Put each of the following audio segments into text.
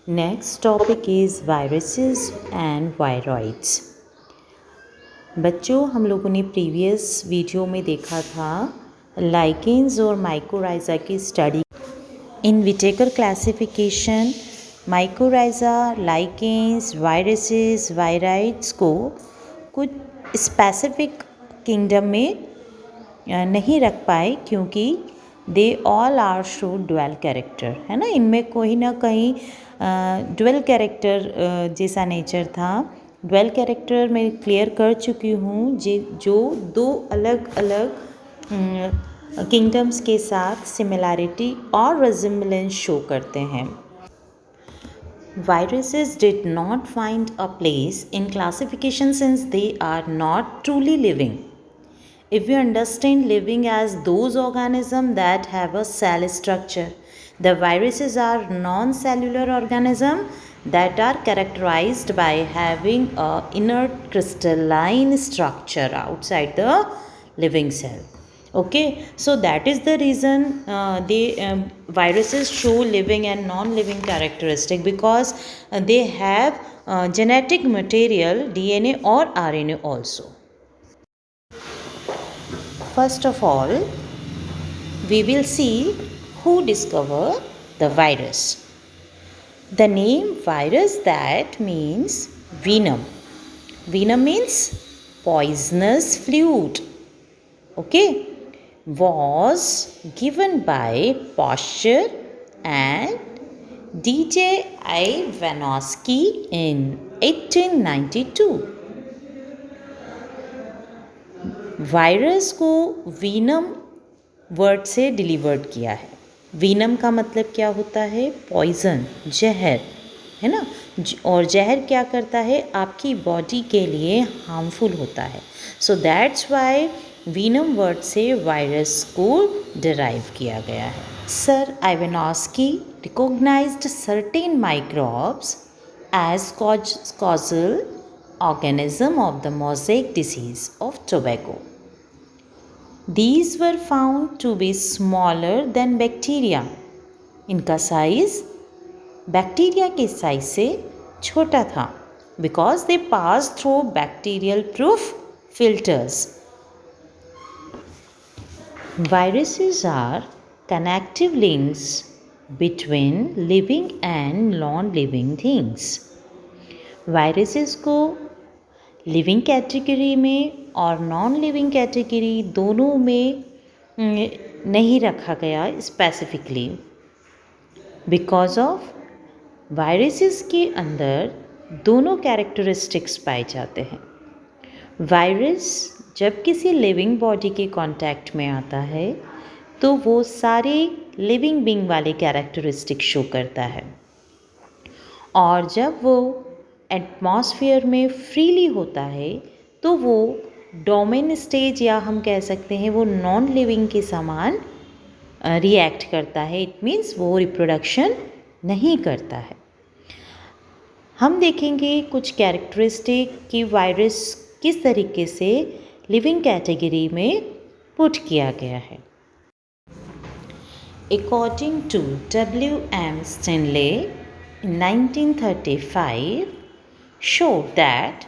Next topic is viruses and viroids. बच्चों, हम लोगों ने प्रीवियस वीडियो में देखा था लाइकेंस और माइकोराइज़ा की study. In Whittaker classification mycorrhiza, lichens, viruses, viroids को कुछ स्पेसिफिक किंगडम में नहीं रख पाए क्योंकि they all are show dual character, है ना। इनमें कोई ना कहीं डुअल कैरेक्टर जैसा नेचर था। डुअल कैरेक्टर मैं क्लियर कर चुकी हूँ जो दो अलग अलग किंगडम्स के साथ सिमिलैरिटी और रिजेम्बलेंस शो करते हैं। Viruses did not find a place in classification since they are not truly living. If we understand living as those organisms that have a cell structure, the viruses are non-cellular organisms that are characterized by having a inert crystalline structure outside the living cell. Okay, so that is the reason viruses show living and non-living characteristic because they have genetic material, DNA or RNA also. First of all, we will see who discovered the virus. The name virus, that means venom. Venom means poisonous fluid. Okay, was given by Pasteur and DJ Ivanovsky in 1892. Virus को venom word से delivered किया है। Venom का मतलब क्या होता है? Poison, जहर, है ना। और जहर क्या करता है? आपकी बॉडी के लिए हार्मफुल होता है। So that's why venom word से वायरस को डिराइव किया गया है। Sir Ivanovsky recognised certain microbes as causal organism of the mosaic disease of tobacco. These were found to be smaller than bacteria. इनका साइज बैक्टीरिया के size से छोटा था because they passed through bacterial proof filters. Viruses are connective links between living and non-living things. Viruses को living category में और non living category दोनों में नहीं रखा गया स्पेसिफिकली बिकॉज ऑफ वायरसेस के अंदर दोनों कैरेक्टरिस्टिक्स पाए जाते हैं। वायरस जब किसी लिविंग बॉडी के कांटेक्ट में आता है तो वो सारे लिविंग बीइंग वाले कैरेक्टरिस्टिक शो करता है, और जब वो एटमॉस्फेयर में फ्रीली होता है तो वो डोमेन स्टेज या हम कह सकते हैं वो नॉन लिविंग के समान रिएक्ट करता है। इट मीन्स वो रिप्रोडक्शन नहीं करता है। हम देखेंगे कुछ कैरेक्टरिस्टिक कि वायरस किस तरीके से लिविंग कैटेगरी में पुट किया गया है। According to W.M. Stanley in 1935 showed that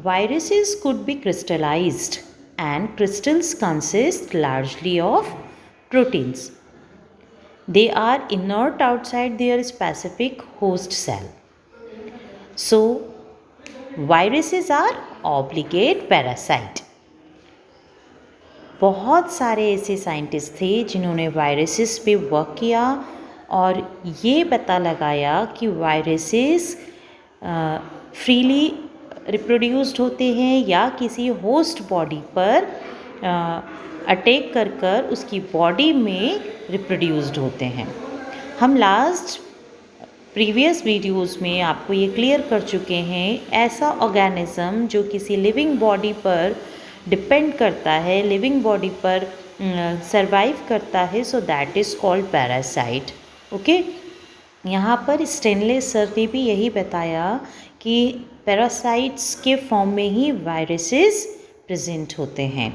viruses could be crystallized and crystals consist largely of proteins. They are inert outside their specific host cell. So, viruses are obligate parasite. बहुत सारे ऐसे scientist थे जिन्होंने viruses पे work किया और ये पता लगाया कि वायरसेस फ्रीली रिप्रोड्यूस्ड होते हैं या किसी होस्ट बॉडी पर अटैक कर कर उसकी बॉडी में रिप्रोड्यूस्ड होते हैं। हम लास्ट प्रीवियस वीडियोस में आपको ये क्लियर कर चुके हैं, ऐसा ऑर्गेनिज्म जो किसी लिविंग बॉडी पर डिपेंड करता है, लिविंग बॉडी पर सर्वाइव करता है, so that is called parasite. Okay, यहाँ पर स्टेनले सर ने भी यही बताया कि पैरासाइट्स के फॉर्म में ही वायरसेस प्रेजेंट होते हैं।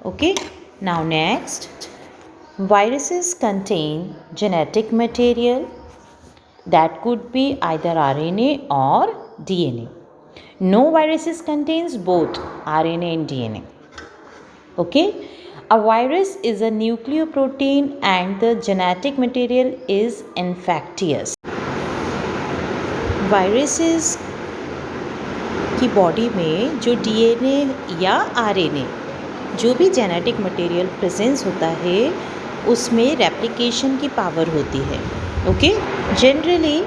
Okay, now next, viruses contain genetic material That could be either RNA or DNA. No viruses contains both RNA and DNA. Okay? A virus is a nucleoprotein and the genetic material is infectious. Viruses की body में जो DNA या RNA जो भी genetic material presence होता है उसमें replication की पावर होती है. Okay, generally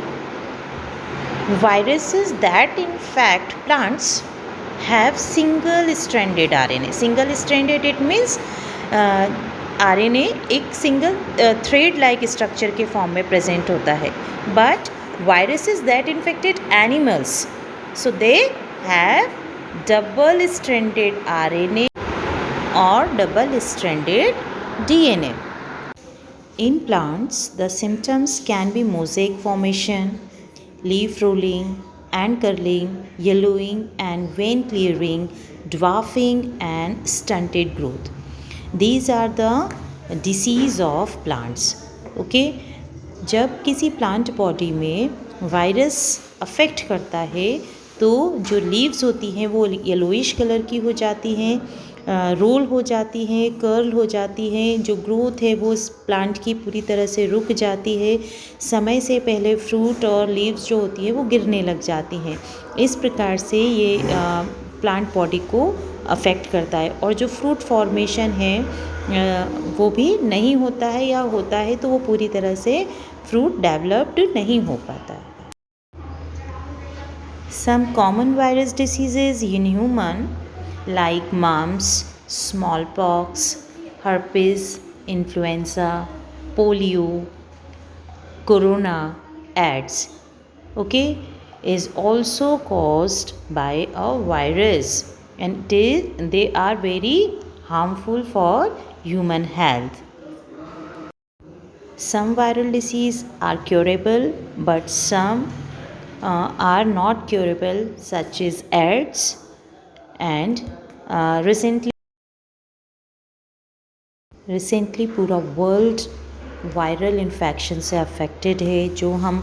viruses that infect plants have single stranded RNA. Single stranded it means RNA एक सिंगल थ्रेड लाइक स्ट्रक्चर के फॉर्म में प्रेजेंट होता है. But viruses that infected animals, so they have double stranded RNA or double stranded DNA. In plants, the symptoms can be mosaic formation, leaf rolling and curling, yellowing and vein clearing, dwarfing and stunted growth. These are the disease of plants. Okay, जब किसी plant body में virus affect करता है तो जो leaves होती हैं वो येलोइश कलर की हो जाती हैं, रोल हो जाती हैं, कर्ल हो जाती हैं, जो ग्रोथ है वो इस प्लांट की पूरी तरह से रुक जाती है, समय से पहले फ्रूट और लीव्स जो होती हैं वो गिरने लग जाती हैं. इस प्रकार से ये प्लांट बॉडी को अफेक्ट करता है. और जो फ्रूट फॉर्मेशन है वो भी नहीं होता है, या होता है तो वो पूरी तरह से फ्रूट डेवलप्ड नहीं हो पाता है. Some common virus diseases in human like mumps, smallpox, herpes, influenza, polio, corona, AIDS, okay, is also caused by a virus, and they are very harmful for human health. Some viral diseases are curable, but some are not curable, such as AIDS, and recently पूरा world viral infection से affected है. जो हम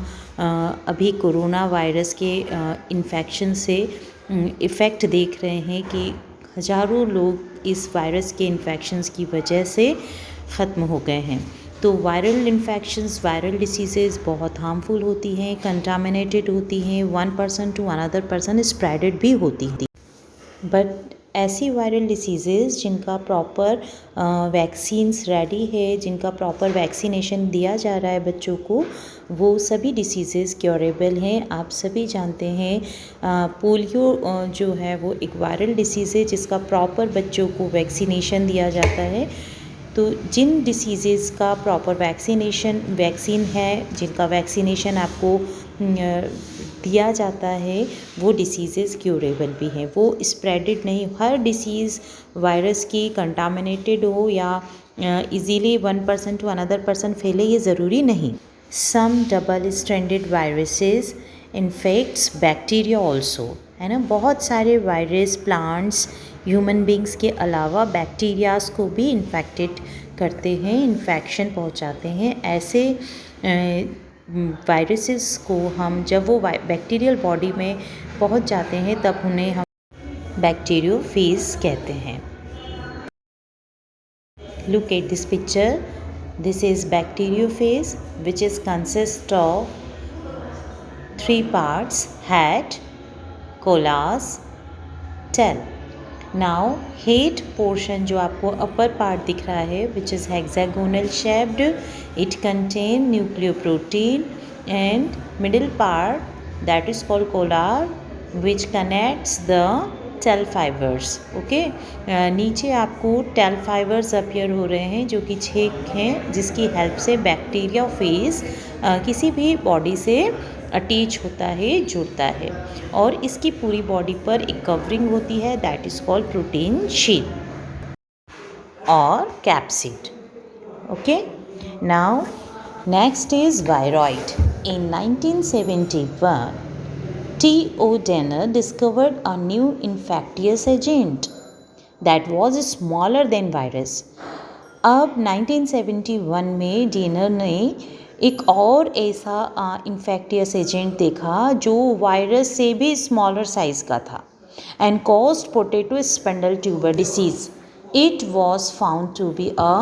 अभी corona virus के infection से effect देख रहे हैं कि हज़ारों लोग इस वायरस के इन्फेक्शंस की वजह से ख़त्म हो गए हैं. तो वायरल इन्फेक्शंस, वायरल डिसीज़ेज़ बहुत हार्मफुल होती हैं, कंटामिनेटेड होती हैं, one person to another person spreaded भी होती थी. बट ऐसी वायरल डिसीज़ेज़ जिनका प्रॉपर वैक्सीन्स रेडी है, जिनका प्रॉपर वैक्सीनेशन दिया जा रहा है बच्चों को, वो सभी डिसीज़ेज़ क्योरेबल हैं. आप सभी जानते हैं पोलियो जो है वो एक वायरल डिसीज़ है जिसका प्रॉपर बच्चों को वैक्सीनेशन दिया जाता है. तो जिन डिसीज़ेज़ का प्रॉपर वैक्सीन है, जिनका वैक्सीनेशन आपको दिया जाता है, वो डिसीज़ेज़ क्यूरेबल भी हैं. वो स्प्रेडेड नहीं, हर डिसीज़ वायरस की कंटामिनेटेड हो या easily one person to another person फैले, ये ज़रूरी नहीं. Some double stranded viruses infects bacteria also, है ना. बहुत सारे वायरस प्लांट्स, ह्यूमन बींग्स के अलावा बैक्टीरियाज़ को भी इन्फेक्टेड करते हैं, इन्फेक्शन पहुंचाते हैं. ऐसे वायरसेस को हम जब वो बैक्टीरियल बॉडी में पहुंच जाते हैं तब उन्हें हम बैक्टीरियोफेज कहते हैं. Look at this picture. This is bacteriophage, which is consist of 3 parts: head, colas, tail. Now head portion जो आपको upper part दिख रहा है, which is hexagonal shaped, it contain nucleoprotein, and middle part that is called collar, which connects the tell fibres. Okay, नीचे आपको tell fibres appear हो रहे हैं जो कि छेद हैं, जिसकी हेल्प से बैक्टीरियोफेज किसी भी बॉडी से अटैच होता है, जुड़ता है, और इसकी पूरी बॉडी पर एक कवरिंग होती है, that is called protein sheet और capsid. Okay, now next is viroid. In 1971 T.O. Denner discovered a new infectious agent that was smaller than virus. अब 1971 में डेनर ने एक और ऐसा इन्फेक्टियस एजेंट देखा जो वायरस से भी स्मॉलर साइज का था and caused potato spindle tuber disease. It was found to be a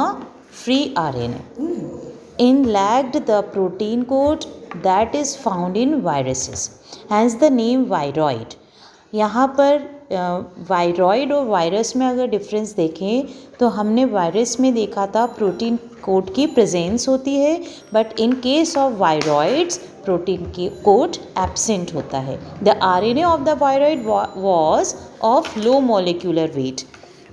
free RNA. In lacked the protein code that is found in viruses. Hence the name viroid. यहाँ पर viroid और virus में अगर difference देखें तो हमने virus में देखा था प्रोटीन कोड की प्रेजेंस होती है, but in case of viroids protein की कोड एब्सेंट होता है. The RNA of the viroid was of low molecular weight.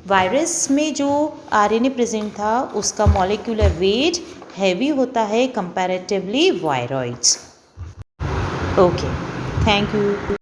Virus में जो आरएनए प्रेजेंट था उसका मॉलिक्यूलर वेट हैवी होता है comparatively viroids. Okay, thank you.